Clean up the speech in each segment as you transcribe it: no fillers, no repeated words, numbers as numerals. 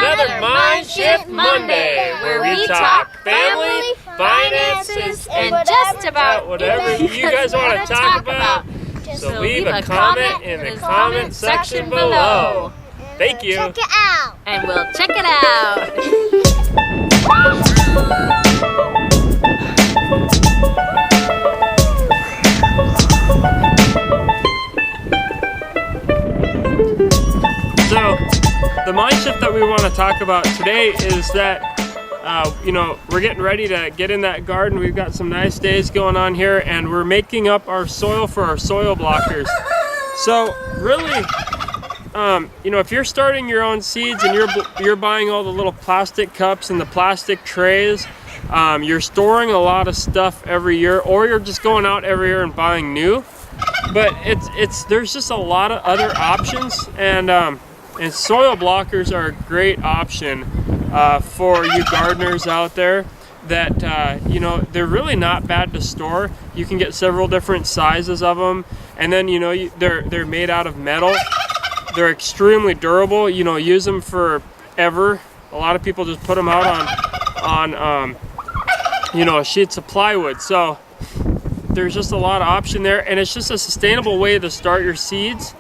another MindShift Monday, where we talk family, finances, and just about whatever you guys want to talk about. So leave a comment in the comment section below. Thank you. Check it out. And we'll check it out. So, the mind shift that we want to talk about today is that, we're getting ready to get in that garden. We've got some nice days going on here, and we're making up our soil for our soil blockers. So, really, if you're starting your own seeds and you're buying all the little plastic cups and the plastic trays, you're storing a lot of stuff every year, or you're just going out every year and buying new. But there's just a lot of other options, and soil blockers are a great option for you gardeners out there. That they're really not bad to store. You can get several different sizes of them, and then they're made out of metal. They're extremely durable. Use them forever. A lot of people just put them out on sheets of plywood. So there's just a lot of option there, and it's just a sustainable way to start your seeds.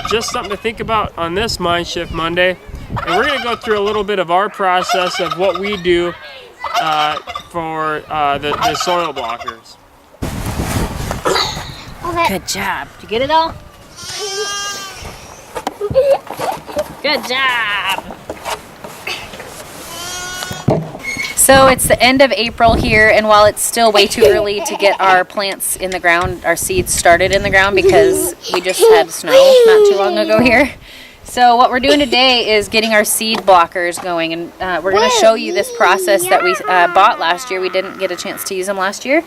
Just something to think about on this MindShift Monday. And we're going to go through a little bit of our process of what we do for the soil blockers. Good job. Did you get it all? Good job. So it's the end of April here, and while it's still way too early to get our plants in the ground, our seeds started in the ground because we just had snow not too long ago here. So what we're doing today is getting our seed blockers going, and we're going to show you this process that we bought last year. We didn't get a chance to use them last year.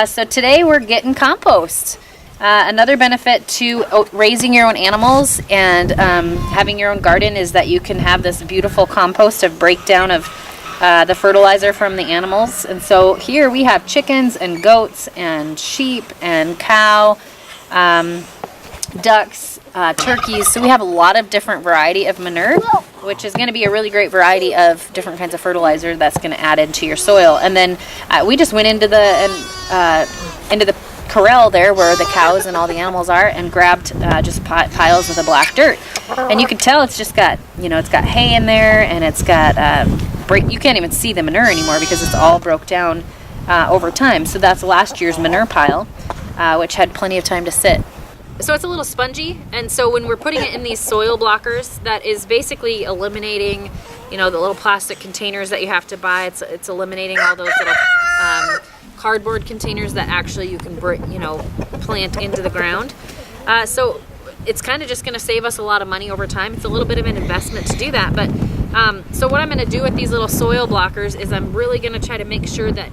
So today we're getting compost. Another benefit to raising your own animals and having your own garden is that you can have this beautiful compost of breakdown of the fertilizer from the animals. And so here we have chickens and goats and sheep and cow, ducks, turkeys. So we have a lot of different variety of manure, which is going to be a really great variety of different kinds of fertilizer that's going to add into your soil. And then we just went into the corral there where the cows and all the animals are, and grabbed just piles of the black dirt. And you can tell it's just got, it's got hay in there, and it's got you can't even see the manure anymore because it's all broke down over time. So that's last year's manure pile, which had plenty of time to sit. So it's a little spongy, and so when we're putting it in these soil blockers, that is basically eliminating, the little plastic containers that you have to buy. It's eliminating all those little cardboard containers that actually you can plant into the ground. So it's kind of just going to save us a lot of money over time. It's a little bit of an investment to do that, but so what I'm going to do with these little soil blockers is I'm really going to try to make sure that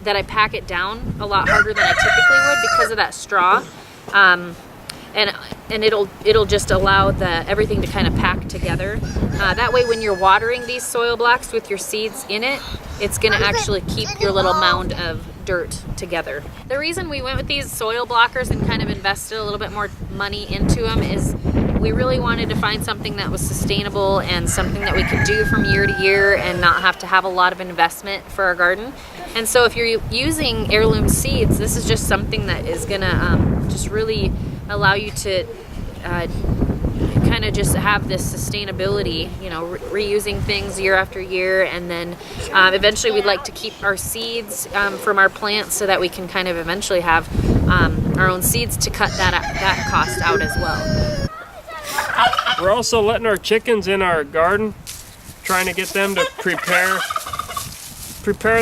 that I pack it down a lot harder than I typically would because of that straw. And it'll just allow everything to kind of pack together. That way when you're watering these soil blocks with your seeds in it, it's going to actually keep your little mound of dirt together. The reason we went with these soil blockers and kind of invested a little bit more money into them is we really wanted to find something that was sustainable and something that we could do from year to year and not have to have a lot of investment for our garden. And so if you're using heirloom seeds, this is just something that is going to just really allow you to kind of just have this sustainability, reusing things year after year. And then eventually we'd like to keep our seeds from our plants so that we can kind of eventually have our own seeds to cut that cost out as well. We're also letting our chickens in our garden, trying to get them to prepare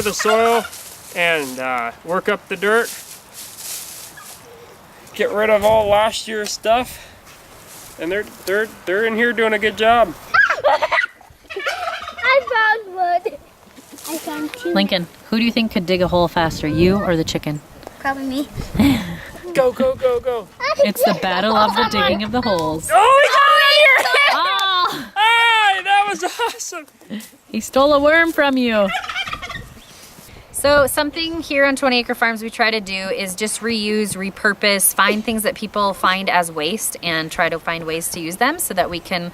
the soil and work up the dirt. Get rid of all last year's stuff, and they're in here doing a good job. I found one. I found two. Lincoln, who do you think could dig a hole faster, you or the chicken? Probably me. Go, go, go, go. It's the battle of the digging of the holes. Oh, he got it right here! Oh, Hey, that was awesome. he stole a worm from you. So something here on 20 Acre Farms we try to do is just reuse, repurpose, find things that people find as waste and try to find ways to use them so that we can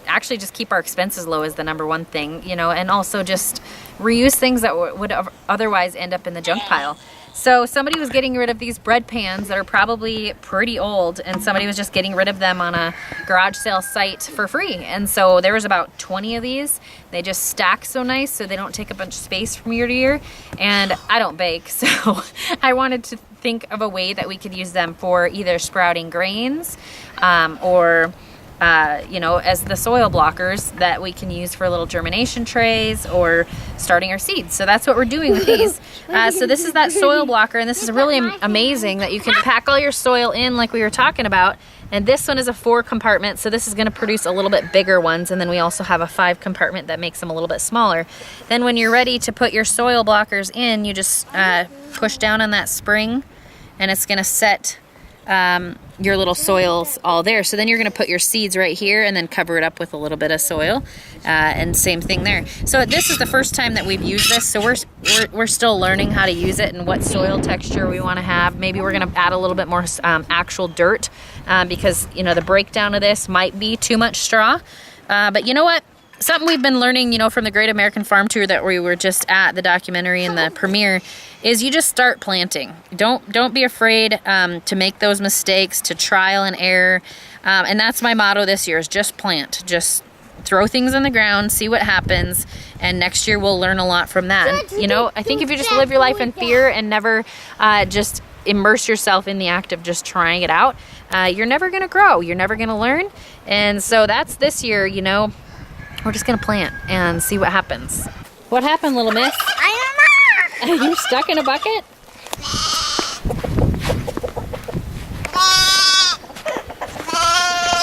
actually just keep our expenses low is the number one thing, you know, and also just reuse things that would otherwise end up in the junk pile. So somebody was getting rid of these bread pans that are probably pretty old, and somebody was just getting rid of them on a garage sale site for free. And so there was about 20 of these. They just stack so nice so they don't take a bunch of space from year to year. And I don't bake, so I wanted to think of a way that we could use them for either sprouting grains or you know, as the soil blockers that we can use for little germination trays or starting our seeds. So that's what we're doing with these. So this is that soil blocker, and this is really amazing that you can pack all your soil in like we were talking about. And this one is a 4 compartment, so this is going to produce a little bit bigger ones, and then we also have a 5 compartment that makes them a little bit smaller. Then when you're ready to put your soil blockers in, you just push down on that spring, and it's going to set your little soils all there. So then you're going to put your seeds right here and then cover it up with a little bit of soil, and same thing there. So this is the first time that we've used this, so we're still learning how to use it and what soil texture we want to have. Maybe we're going to add a little bit more actual dirt, because you know the breakdown of this might be too much straw, but you know what? Something we've been learning, you know, from the Great American Farm Tour that we were just at, the documentary and the premiere, is you just start planting. Don't be afraid to make those mistakes, to trial and error. And that's my motto this year, is just plant. Just throw things in the ground, see what happens, and next year we'll learn a lot from that. You know, I think if you just live your life in fear and never just immerse yourself in the act of just trying it out, you're never going to grow. You're never going to learn. And so that's this year, you know. We're just gonna plant and see what happens. What happened, little miss? I don't know. Are you stuck in a bucket?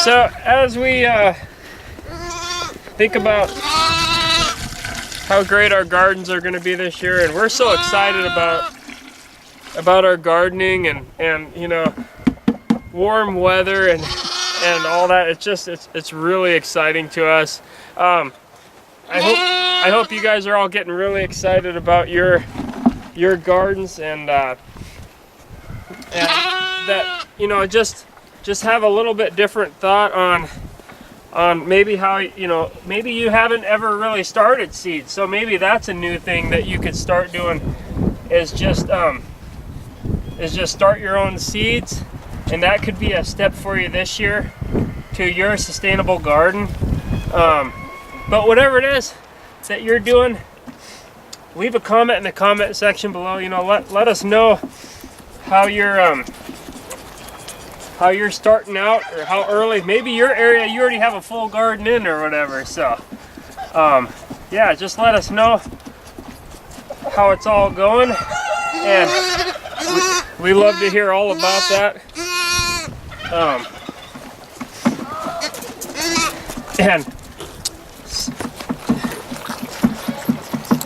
So as we think about how great our gardens are going to be this year, and we're so excited about our gardening and you know, warm weather and all that. It's really exciting to us. I hope you guys are all getting really excited about your gardens, and that, you know, just have a little bit different thought on maybe how, you know, maybe you haven't ever really started seeds, so maybe that's a new thing that you could start doing, is just start your own seeds, and that could be a step for you this year to your sustainable garden. But whatever it is that you're doing, leave a comment in the comment section below. You know, let us know how you're starting out, or how early. Maybe your area you already have a full garden in or whatever. So yeah, just let us know how it's all going, and we love to hear all about that. And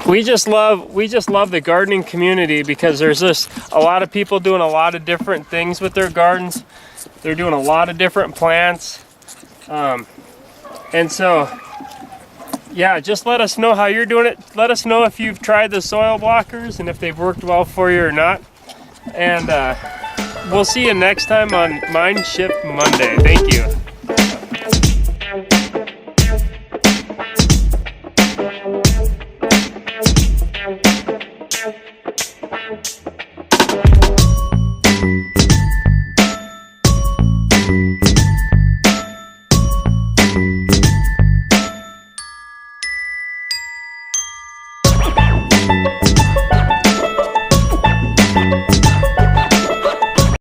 we just love the gardening community, because there's just a lot of people doing a lot of different things with their gardens. They're doing a lot of different plants, and so yeah, just let us know how you're doing it. Let us know if you've tried the soil blockers and if they've worked well for you or not. And we'll see you next time on MindShift Monday. Thank you.